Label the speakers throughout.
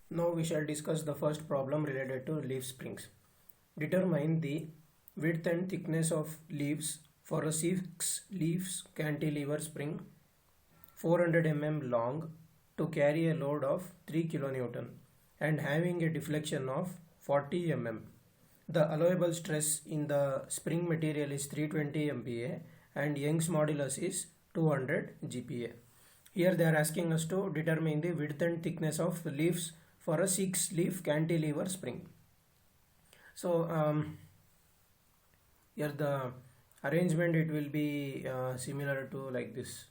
Speaker 1: Now we shall discuss the first problem related to leaf springs. Determine the width and thickness of leaves for a 6 leaves cantilever spring 400 mm long to carry a load of 3 kN and having a deflection of 40 mm. The allowable stress in the spring material is 320 MPa and Young's modulus is 200 GPa. Here they are asking us to determine the width and thickness of leaves for a 6 leaf cantilever spring. So here the arrangement, it will be similar to like this.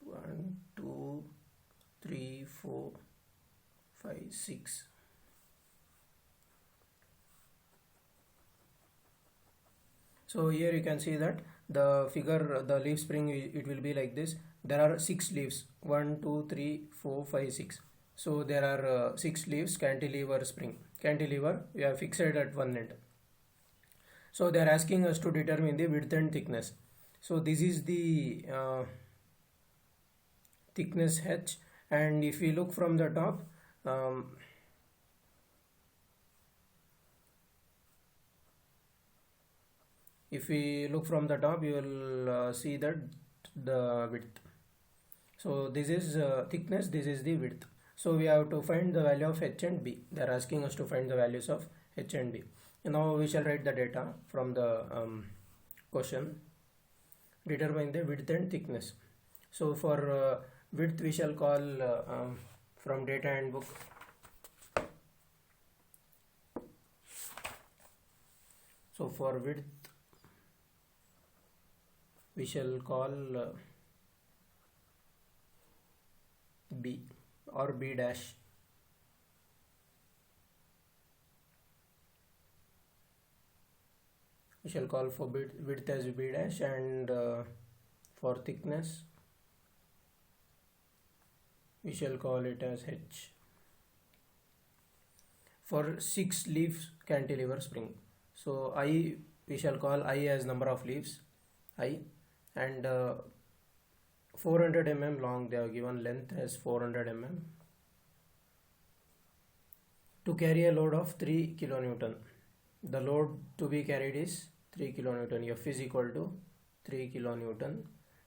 Speaker 1: One, two, three, 4, 5, 6. So here you can see that the figure, the leaf spring, it will be like this. There are 6 leaves, 1, 2, 3, 4, 5, 6. So there are 6 leaves cantilever spring. Cantilever we have fixed at one end. So they are asking us to determine the width and thickness. So this is the thickness h, and if we look from the top, if we look from the top, you will see that the width. So this is thickness, this is the width. So we have to find the value of h and b. They are asking us to find the values of h and b. Now we shall write the data from the question. Determine the width and thickness. So for width we shall call from data handbook. So for width we shall call b or b dash. We shall call for width as b dash, and for thickness we shall call it as h. For 6 leaves cantilever spring, so I, we shall call I as number of leaves, I, and 400 mm long, they have given length as 400 mm to carry a load of 3 kilonewton. The load to be carried is 3 kilonewton. F is equal to 3 kilonewton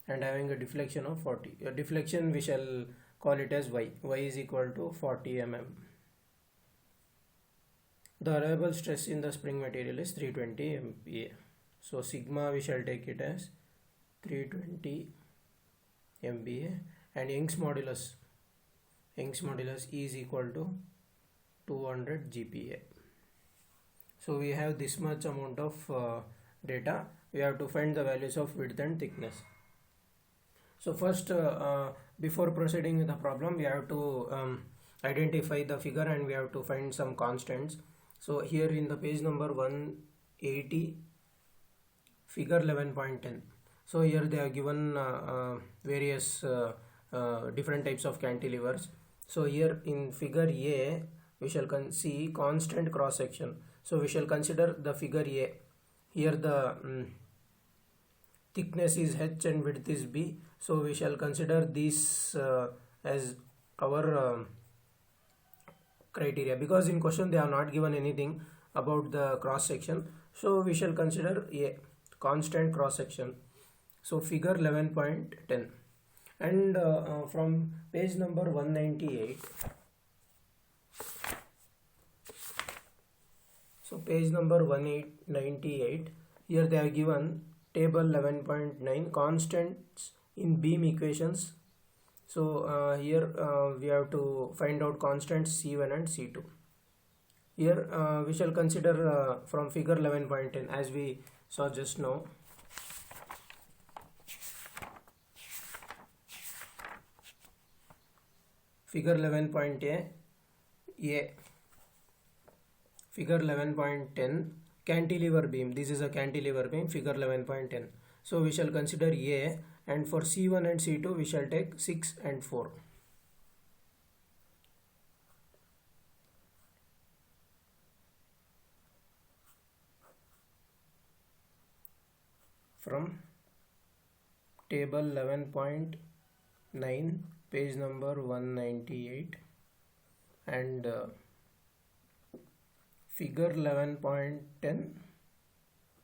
Speaker 1: and having a deflection of 40. Deflection we shall call it as y. Y is equal to 40 mm. The allowable stress in the spring material is 320 MPa. So sigma we shall take it as 320 MPa, and Young's modulus is equal to 200 GPa. So we have this much amount of data. We have to find the values of width and thickness. So first, before proceeding with the problem, we have to identify the figure and we have to find some constants. So here in the page number 180, figure 11.10. So here they are given various different types of cantilevers. So here in figure A, we shall see constant cross section. So we shall consider the figure A. Here the thickness is h and width is b. So we shall consider this as our criteria, because in question they have not given anything about the cross section. So we shall consider a constant cross section. So figure 11.10, and from page number 198. So page number 198, here they are given table 11.9 constants in beam equations. So here we have to find out constants C1 and C2. Here we shall consider from figure 11.10 as we saw just now. Figure 11.10, figure 11.10 cantilever beam. This is a cantilever beam, figure 11.10. So we shall consider A, and for C1 and C2 we shall take 6 and 4. from table 11.9 page number 198 and figure 11.10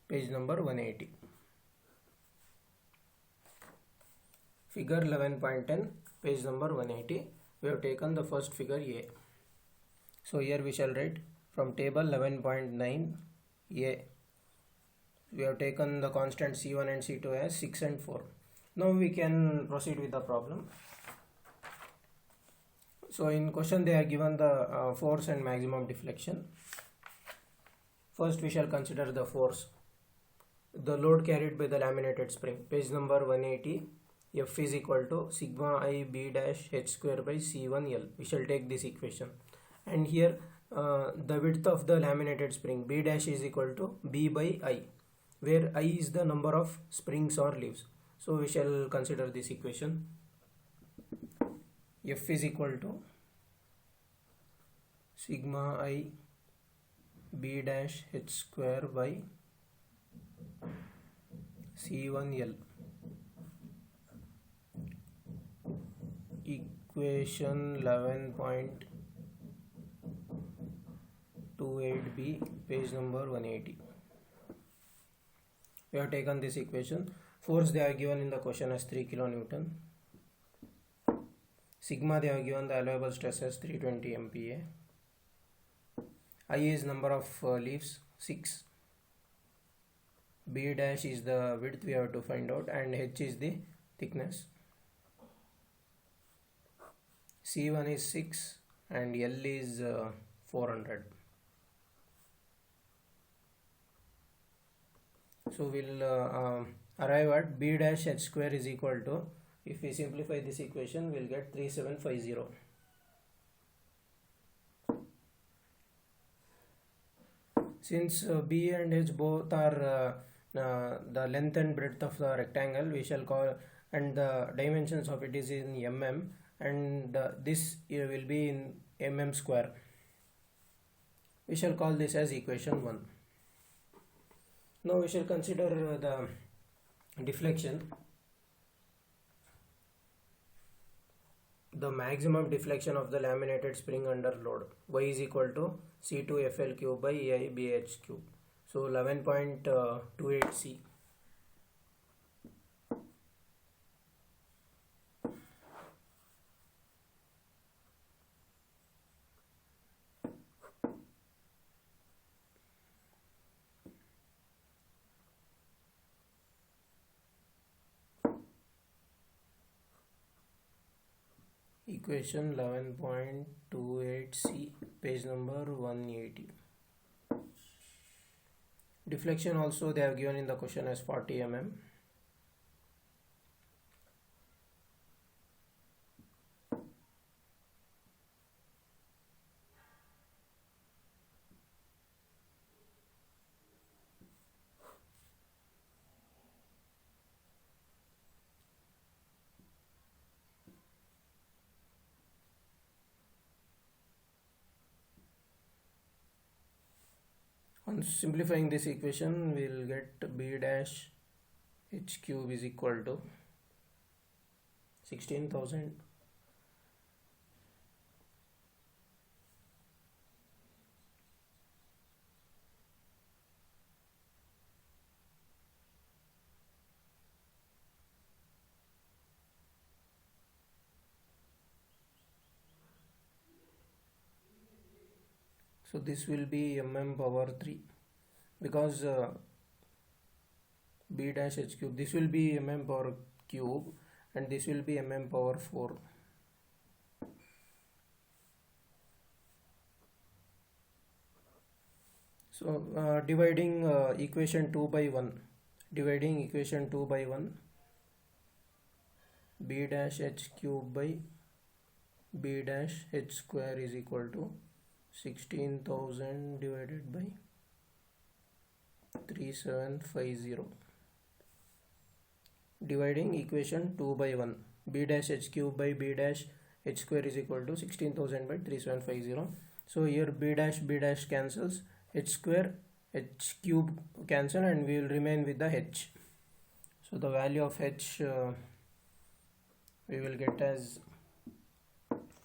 Speaker 1: page number 180. Figure 11.10 page number 180. We have taken the first figure A. So here we shall write from table 11.9 A. We have taken the constant C1 and C2 as 6 and 4. Now we can proceed with the problem. So in question they are given the force and maximum deflection. First we shall consider the force. The load carried by the laminated spring. Page number 180. F is equal to sigma I B dash H square by C1 L. We shall take this equation. And here the width of the laminated spring B dash is equal to B by I, where I is the number of springs or leaves. So we shall consider this equation. F is equal to sigma I B dash H square by C1 L. Equation 11.28b, page number 180. We have taken this equation. Force they are given in the question as 3 kilonewton. Sigma they are given the allowable stress as 320 MPa. I is number of leaves 6. B dash is the width we have to find out, and H is the thickness. C1 is 6 and L is 400. So we'll arrive at B dash H square is equal to, if we simplify this equation, we'll get 3750. Since B and H both are the length and breadth of the rectangle, we shall call, and the dimensions of it is in mm, and this here will be in mm square. We shall call this as equation 1. Now we shall consider the deflection. The maximum deflection of the laminated spring under load. Y is equal to C2 FL cube by EI BH cube. So 11.28C. Equation 11.28C, page number 180. Deflection also they have given in the question as 40 mm. On simplifying this equation, we will get B dash H cube is equal to 16,000 So this will be mm power 3, because B dash H cube, this will be mm power cube and this will be mm power 4. So dividing equation 2 by 1, dividing equation 2 by 1, B dash H cube by B dash H square is equal to 16,000 divided by 3750. Dividing equation 2 by 1, B dash H cube by B dash H square is equal to 16,000 by 3750. So here B dash cancels, H square H cube cancel, and we will remain with the H. So the value of h we will get as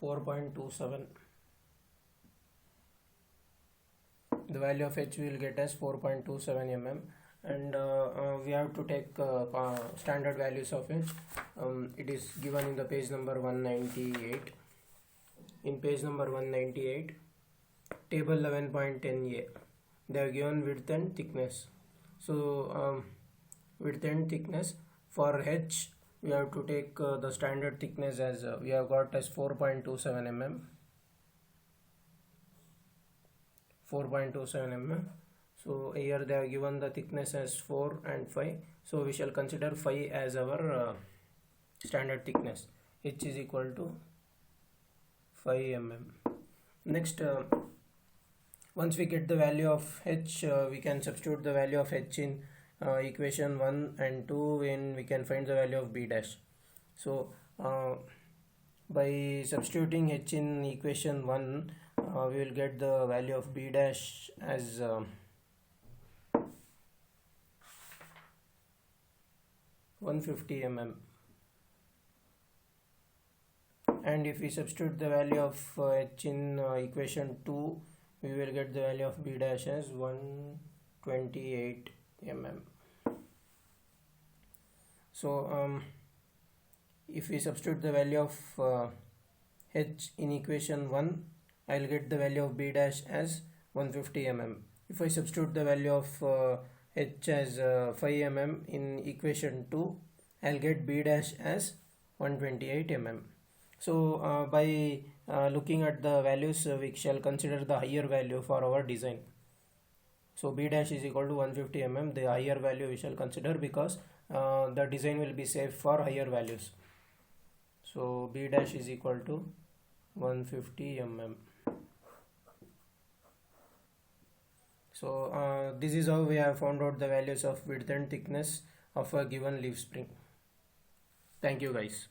Speaker 1: 4.27. The value of h we will get as 4.27 mm, and we have to take standard values of h. It is given in the page number 198. In page number 198, table 11.10a, they are given width and thickness. So width and thickness for h, we have to take the standard thickness as we have got as 4.27 mm. 4.27 mm. So here they are given the thickness as 4 and 5. So we shall consider 5 as our standard thickness. H is equal to 5 mm. Next, once we get the value of h, we can substitute the value of h in equation 1 and 2 when we can find the value of b dash. So by substituting h in equation 1, we will get the value of b dash as 150 mm, and if we substitute the value of h in equation 2, we will get the value of b dash as 128 mm. So if we substitute the value of h in equation 1, I will get the value of b dash as 150 mm. If I substitute the value of h as 5 mm in equation 2, I will get b dash as 128 mm. So by looking at the values, we shall consider the higher value for our design. So b dash is equal to 150 mm, the higher value we shall consider, because the design will be safe for higher values. So b dash is equal to 150 mm. So this is how we have found out the values of width and thickness of a given leaf spring. Thank you guys.